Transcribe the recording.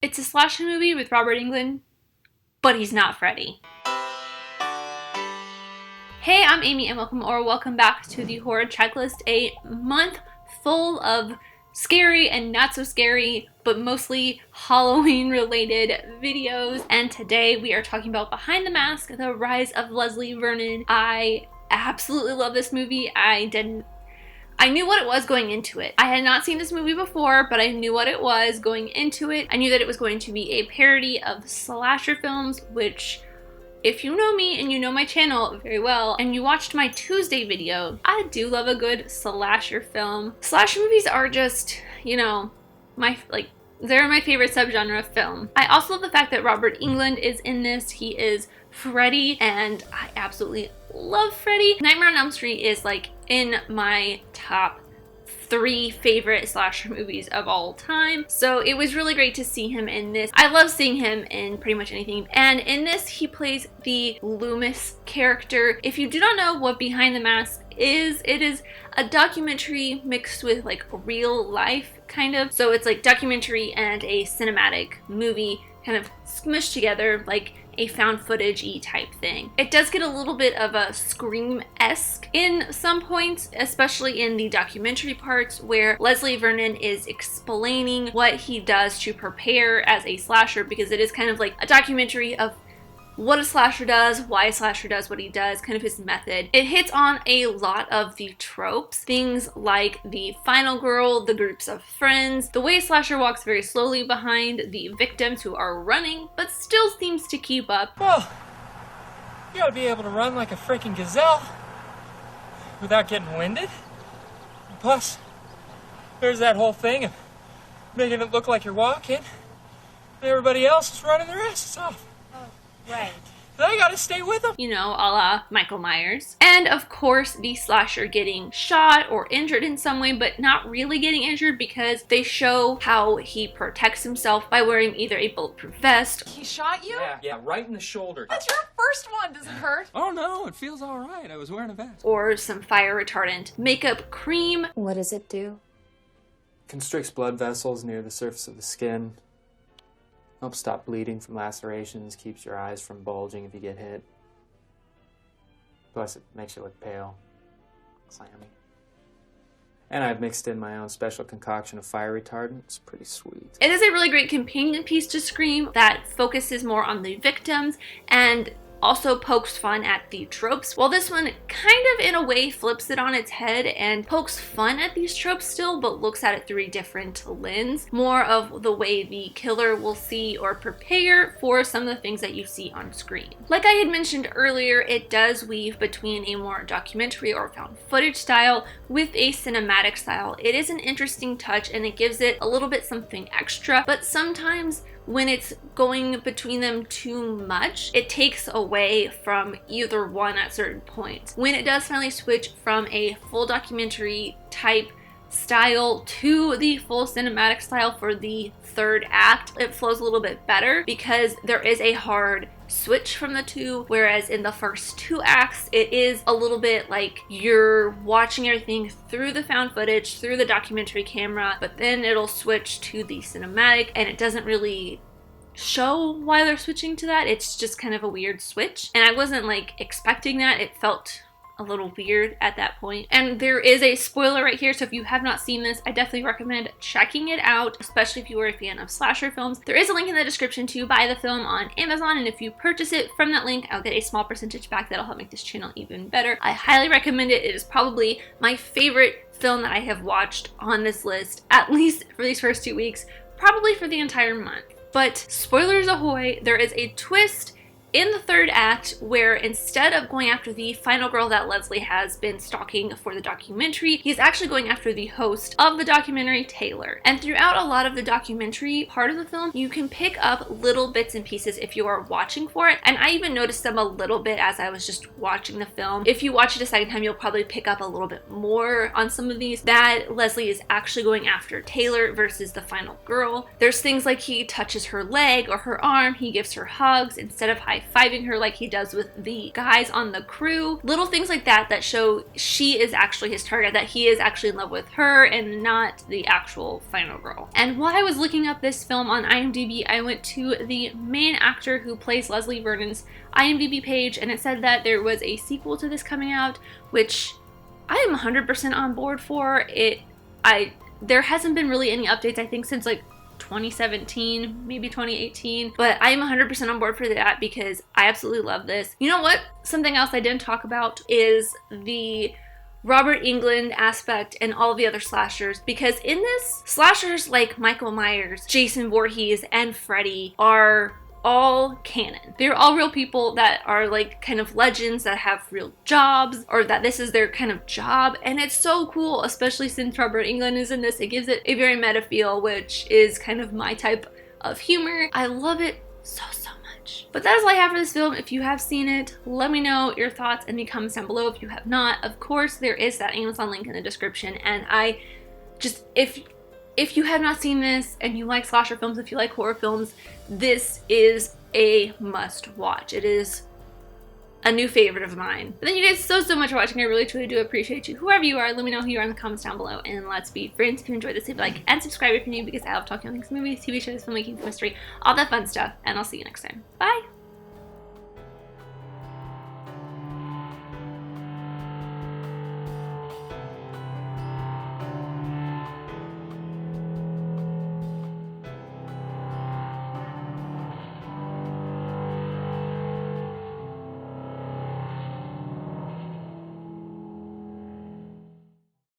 It's a slasher movie with Robert Englund, but he's not Freddy. Hey, I'm Amy and welcome back to the Horror Checklist, a month full of scary and not so scary, but mostly Halloween related videos. And today we are talking about Behind the Mask, The Rise of Leslie Vernon. I absolutely love this movie. I knew what it was going into it. I had not seen this movie before, but I knew what it was going into it. I knew that it was going to be a parody of slasher films, which, if you know me and you know my channel very well, and you watched my Tuesday video, I do love a good slasher film. Slasher movies are just, you know, they're my favorite subgenre of film. I also love the fact that Robert Englund is in this. He is Freddy, and I absolutely love Freddy. Nightmare on Elm Street is like in my top 3 favorite slasher movies of all time. So it was really great to see him in this. I love seeing him in pretty much anything. And in this, he plays the Loomis character. If you do not know what Behind the Mask is, it is a documentary mixed with like real life kind of. So it's like documentary and a cinematic movie kind of smushed together, like a found footage-y type thing. It does get a little bit of a Scream-esque in some points, especially in the documentary parts where Leslie Vernon is explaining what he does to prepare as a slasher, because it is kind of like a documentary of what a slasher does, why a slasher does what he does, kind of his method. It hits on a lot of the tropes, things like the final girl, the groups of friends, the way a slasher walks very slowly behind the victims who are running, but still seems to keep up. Well, you gotta be able to run like a freaking gazelle without getting winded. Plus, there's that whole thing of making it look like you're walking, and everybody else is running their asses off. Right. I gotta stay with them. You know, a la Michael Myers. And of course, the slasher getting shot or injured in some way, but not really getting injured because they show how he protects himself by wearing either a bulletproof vest. He shot you? Yeah, right in the shoulder. That's your first one. Does it hurt? Oh no, it feels all right. I was wearing a vest. Or some fire retardant makeup cream. What does it do? Constricts blood vessels near the surface of the skin. Helps stop bleeding from lacerations, keeps your eyes from bulging if you get hit. Plus, it makes you look pale, clammy. And I've mixed in my own special concoction of fire retardant. It's pretty sweet. It is a really great companion piece to Scream that focuses more on the victims and also pokes fun at the tropes, while this one kind of in a way flips it on its head and pokes fun at these tropes still, but looks at it through a different lens, more of the way the killer will see or prepare for some of the things that you see on screen. Like I had mentioned earlier, it does weave between a more documentary or found footage style with a cinematic style. It is an interesting touch and it gives it a little bit something extra, but sometimes when it's going between them too much, it takes away from either one at certain points. When it does finally switch from a full documentary type style to the full cinematic style for the third act, it flows a little bit better because there is a hard switch from the two, whereas in the first 2 acts it is a little bit like you're watching everything through the found footage, through the documentary camera, but then it'll switch to the cinematic and it doesn't really show why they're switching to that. It's just kind of a weird switch, and I wasn't like expecting that. It felt a little weird at that point. And there is a spoiler right here, so if you have not seen this, I definitely recommend checking it out, especially if you are a fan of slasher films. There is a link in the description to buy the film on Amazon, and if you purchase it from that link, I'll get a small percentage back that'll help make this channel even better. I highly recommend it. It is probably my favorite film that I have watched on this list, at least for these first 2 weeks, probably for the entire month. But spoilers ahoy, there is a twist in the third act where instead of going after the final girl that Leslie has been stalking for the documentary, he's actually going after the host of the documentary, Taylor. And throughout a lot of the documentary part of the film, you can pick up little bits and pieces if you are watching for it. And I even noticed them a little bit as I was just watching the film. If you watch it a second time, you'll probably pick up a little bit more on some of these, that Leslie is actually going after Taylor versus the final girl. There's things like he touches her leg or her arm, he gives her hugs instead of high high-fiving her like he does with the guys on the crew. Little things like that that show she is actually his target, that he is actually in love with her and not the actual final girl. And while I was looking up this film on IMDb, I went to the main actor who plays Leslie Vernon's IMDb page, and it said that there was a sequel to this coming out, which I am 100% on board for. There hasn't been really any updates, I think, since like 2017, maybe 2018, but I am 100% on board for that because I absolutely love this. You know what? Something else I didn't talk about is the Robert Englund aspect and all of the other slashers, because in this, slashers like Michael Myers, Jason Voorhees, and Freddy are all canon. They're all real people that are like kind of legends that have real jobs, or that this is their kind of job, and it's so cool, especially since Robert Englund is in this. It gives it a very meta feel, which is kind of my type of humor. I love it so much. But that is all I have for this film. If you have seen it, let me know your thoughts in the comments down below. If you have not, of course, there is that Amazon link in the description, and I just, if you have not seen this and you like slasher films, if you like horror films, this is a must watch. It is a new favorite of mine. But thank you guys so much for watching. I really truly do appreciate you. Whoever you are, let me know who you are in the comments down below, and let's be friends. If you enjoyed this, leave a like and subscribe if you're new, because I love talking on things, movies, TV shows, filmmaking, history, all that fun stuff, and I'll see you next time. Bye!